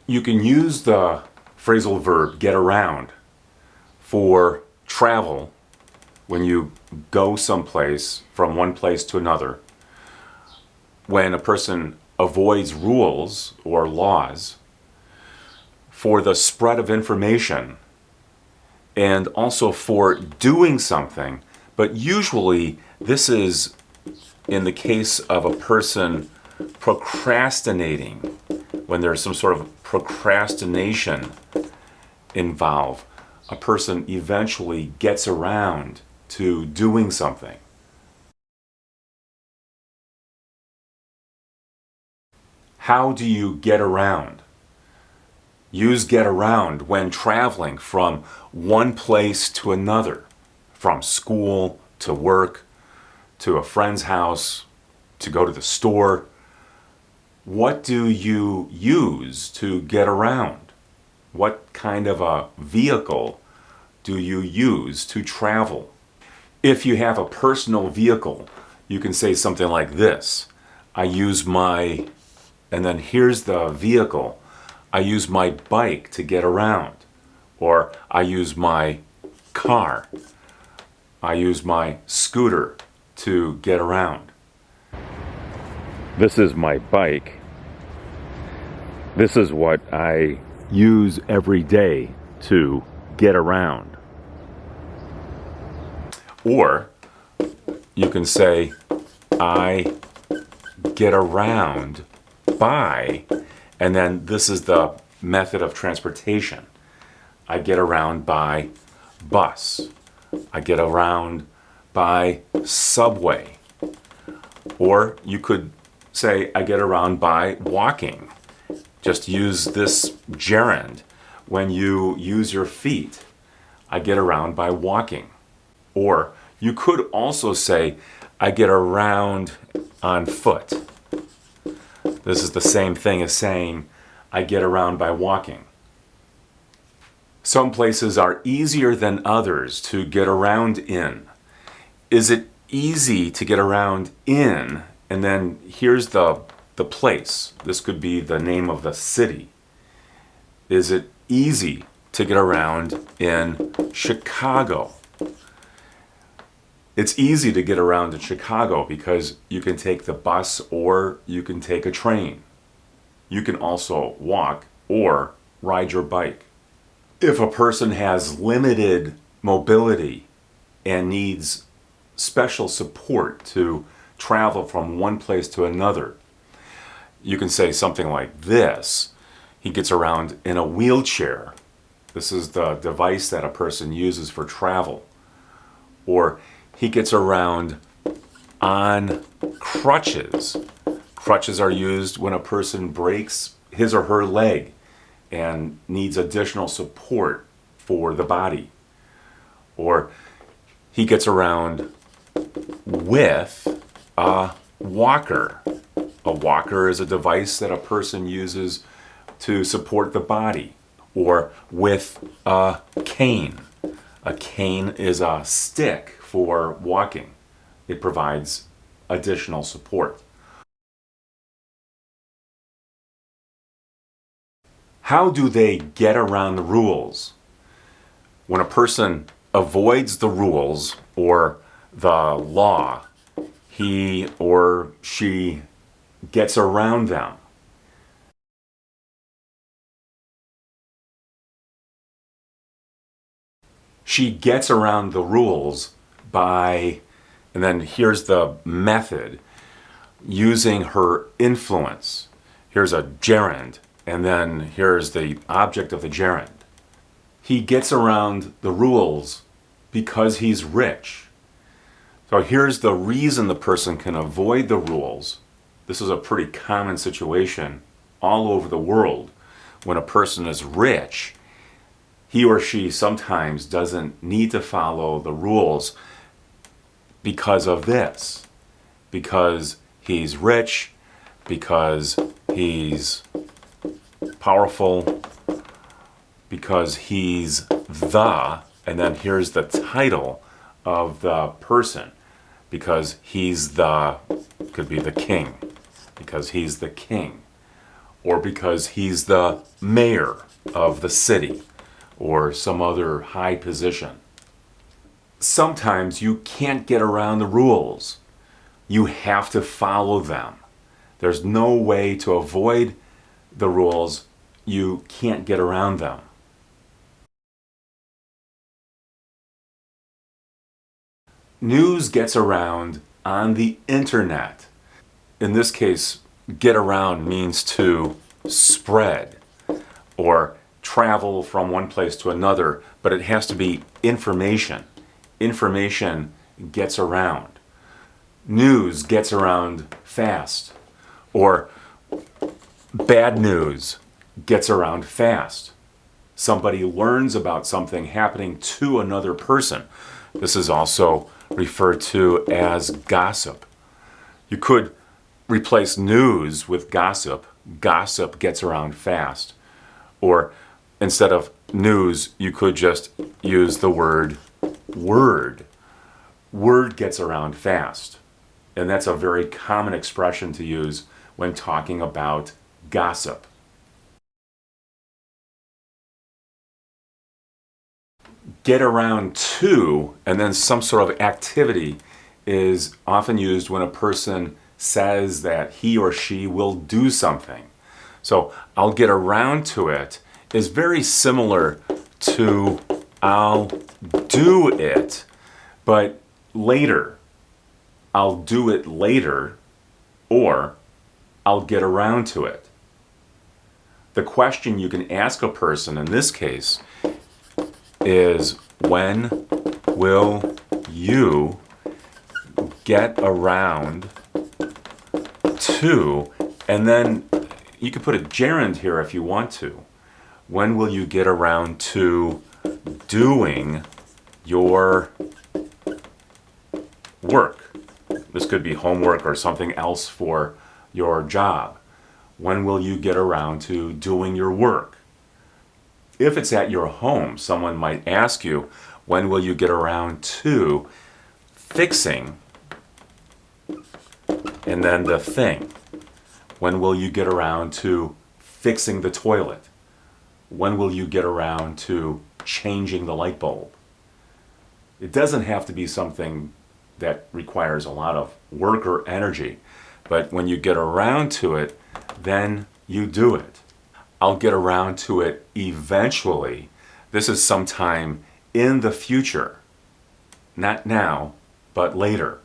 You can use the phrasal verb get around for travel when you go someplace from one place to another. When a person avoids rules or laws, for the spread of information, and also for doing something. But usually this is in the case of a person procrastinating, when there's some sort of procrastination involved. A person eventually gets around to doing something. How do you get around? Use get around when traveling from one place to another, from school to work, to a friend's house, to go to the store. What do you use to get around? What kind of a vehicle do you use to travel? If you have a personal vehicle, you can say something like this. I use my, and then here's the vehicle. I use my bike to get around. Or I use my car. I use my scooter to get around. This is my bike. This is what I use every day to get around. Or you can say, I get around by, and then this is the method of transportation. I get around by bus. I get around by subway. Or you could say, I get around by walking. Just use this gerund when you use your feet. I get around by walking. Or you could also say, I get around on foot. This is the same thing as saying, I get around by walking. Some places are easier than others to get around in. Is it easy to get around in? And then here's the place. This could be the name of the city. Is it easy to get around in Chicago? It's easy to get around in Chicago because you can take the bus or you can take a train. You can also walk or ride your bike. If a person has limited mobility and needs special support to travel from one place to another, you can say something like this. He gets around in a wheelchair. This is the device that a person uses for travel. Or he gets around on crutches. Crutches are used when a person breaks his or her leg and needs additional support for the body. Or he gets around with a walker. A walker is a device that a person uses to support the body. Or with a cane. A cane is a stick for walking. It provides additional support. How do they get around the rules? When a person avoids the rules or the law, he or she gets around them. She gets around the rules by, and then here's the method, using her influence. Here's a gerund, and then here's the object of the gerund. He gets around the rules because he's rich. So here's the reason the person can avoid the rules. This is a pretty common situation all over the world. When a person is rich, he or she sometimes doesn't need to follow the rules because of this. Because he's rich, because he's powerful, because he's the, and then here's the title of the person. Because he's the, could be the king, because he's the king. or because he's the mayor of the city or some other high position. Sometimes you can't get around the rules. You have to follow them. There's no way to avoid the rules. You can't get around them. News gets around on the internet. In this case, get around means to spread or travel from one place to another, but it has to be information. Information gets around. News gets around fast, or bad news gets around fast. Somebody learns about something happening to another person. This is also referred to as gossip. You could replace news with gossip. Gossip gets around fast. Or instead of news, you could just use the word word. Word gets around fast. And that's a very common expression to use when talking about gossip. Get around to, and then some sort of activity is often used when a person says that he or she will do something. So I'll get around to it is very similar to I'll do it, but later. I'll do it later, or I'll get around to it. The question you can ask a person in this case is, when will you get around to, and then you could put a gerund here if you want to. When will you get around to doing your work? This could be homework or something else for your job. When will you get around to doing your work? If it's at your home, someone might ask you, when will you get around to fixing, and then the thing? When will you get around to fixing the toilet? When will you get around to changing the light bulb? It doesn't have to be something that requires a lot of work or energy, but when you get around to it, then you do it. I'll get around to it eventually. This is sometime in the future. Not now, but later.